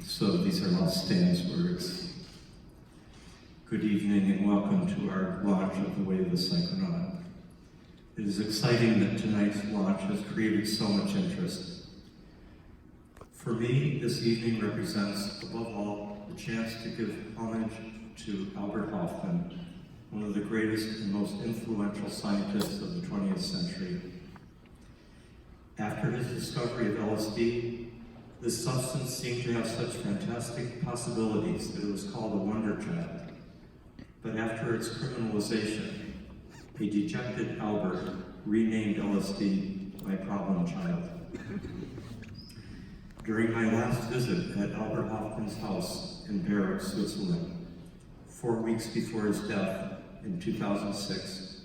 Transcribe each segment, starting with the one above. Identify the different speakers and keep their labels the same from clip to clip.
Speaker 1: So these are all Stan's words. Good evening and welcome to our launch of The Way of the Psychonaut. It is exciting that tonight's launch has created so much interest. For me, this evening represents, above all, the chance to give homage to Albert Hofmann, one of the greatest and most influential scientists of the 20th century. After his discovery of LSD, this substance seemed to have such fantastic possibilities that it was called a wonder child. But after its criminalization, a dejected Albert renamed LSD my problem child. During my last visit at Albert Hofmann's house in Bern, Switzerland, 4 weeks before his death in 2006,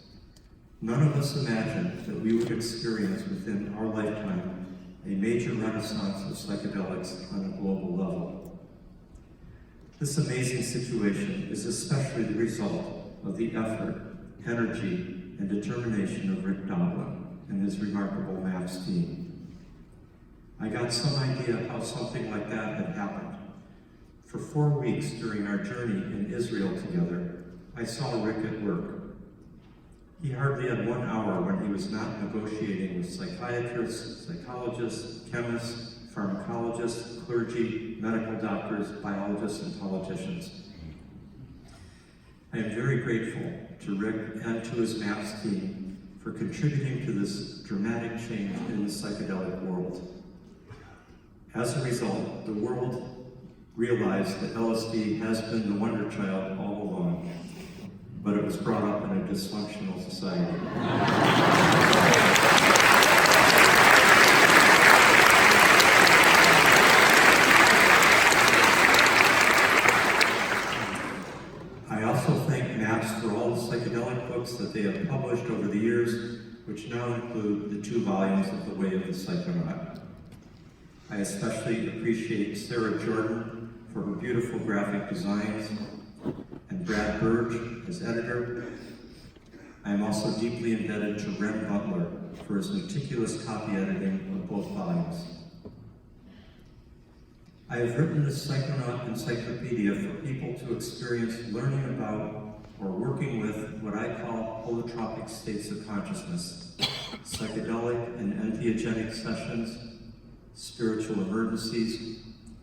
Speaker 1: none of us imagined that we would experience within our lifetime a major renaissance of psychedelics on a global level. This amazing situation is especially the result of the effort, energy, and determination of Rick Tarnas and his remarkable MAPS team. I got some idea how something like that had happened. For 4 weeks during our journey in Israel together, I saw Rick at work. He hardly had 1 hour when he was not negotiating with psychiatrists, psychologists, chemists, pharmacologists, clergy, medical doctors, biologists, and politicians. I am very grateful to Rick and to his MAPS team for contributing to this dramatic change in the psychedelic world. As a result, the world realized that LSD has been the wonder child all along, but it was brought up in a dysfunctional society. I also thank MAPS for all the psychedelic books that they have published over the years, which now include the 2 volumes of The Way of the Psychonaut. I especially appreciate Sarah Jordan for her beautiful graphic designs, and Brad Burge as editor. I am also deeply indebted to Rem Butler for his meticulous copy editing of both volumes. I have written this Psychonaut encyclopedia for people to experience learning about or working with what I call holotropic states of consciousness, psychedelic and entheogenic sessions, spiritual emergencies,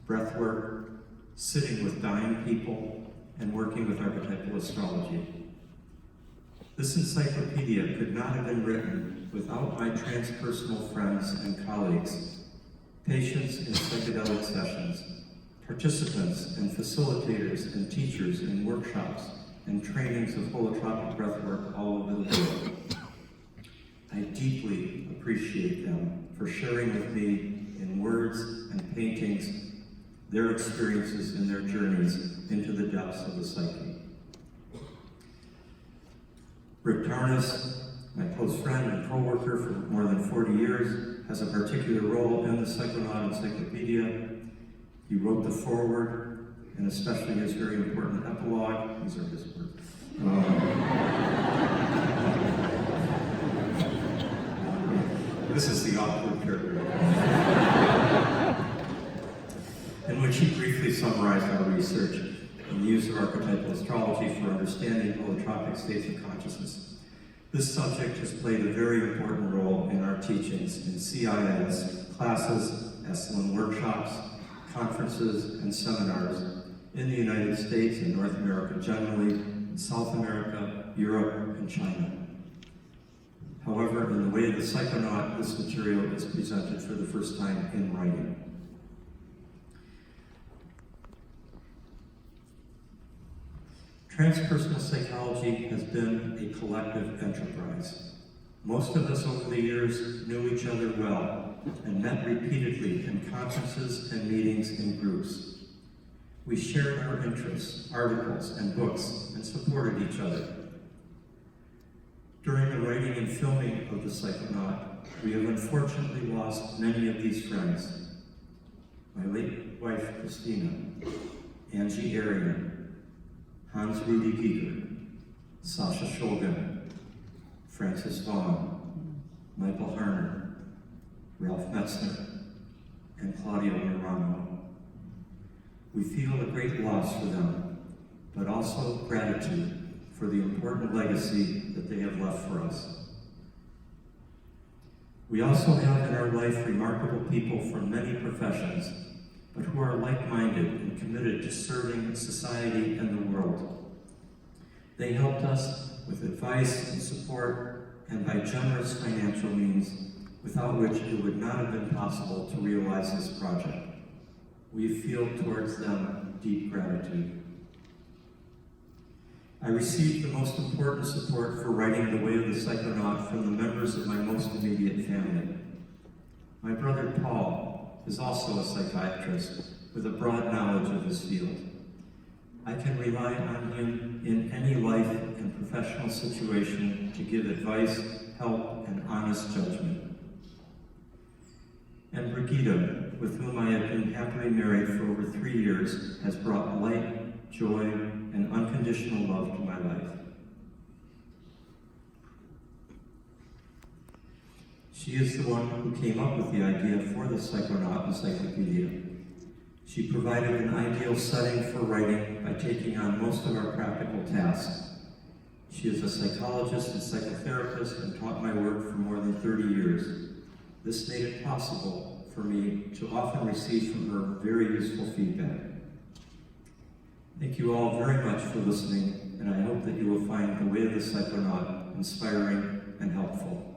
Speaker 1: breath work, sitting with dying people, and working with archetypal astrology. This encyclopedia could not have been written without my transpersonal friends and colleagues, patients in psychedelic sessions, participants and facilitators and teachers in workshops and trainings of holotropic breathwork all over the world. I deeply appreciate them for sharing with me in words and paintings their experiences and their journeys into the depths of the psyche. Rick Tarnas, my close friend and co-worker for more than 40 years, has a particular role in the Psychonaut Encyclopedia. He wrote the foreword, and especially his very important epilogue. These are his words. This is the awkward paragraph. In which he briefly summarized our research and the use of archetypal astrology for understanding holotropic states of consciousness. This subject has played a very important role in our teachings in CIS, classes, Esalen workshops, conferences, and seminars in the United States and North America generally, in South America, Europe, and China. However, in The Way of the Psychonaut, this material is presented for the first time in writing. Transpersonal psychology has been a collective enterprise. Most of us over the years knew each other well and met repeatedly in conferences and meetings in groups. We shared our interests, articles, and books, and supported each other. During the writing and filming of The Psychonaut, we have unfortunately lost many of these friends. My late wife, Christina, Angie Arian, Hans Rudy Giger, Sasha Shulgin, Francis Vaughn, Michael Harner, Ralph Metzner, and Claudio Morano. We feel a great loss for them, but also gratitude for the important legacy that they have left for us. We also have in our life remarkable people from many professions, but who are like-minded and committed to serving society and the world. They helped us with advice and support and by generous financial means, without which it would not have been possible to realize this project. We feel towards them deep gratitude. I received the most important support for writing The Way of the Psychonaut from the members of my most immediate family. My brother Paul is also a psychiatrist with a broad knowledge of his field. I can rely on him in any life and professional situation to give advice, help, and honest judgment. And Brigitte, with whom I have been happily married for over 3 years, has brought light, joy, and unconditional love to my life. She is the one who came up with the idea for the Psychonaut Encyclopedia. She provided an ideal setting for writing by taking on most of our practical tasks. She is a psychologist and psychotherapist and taught my work for more than 30 years. This made it possible for me to often receive from her very useful feedback. Thank you all very much for listening, and I hope that you will find The Way of the Psychonaut inspiring and helpful.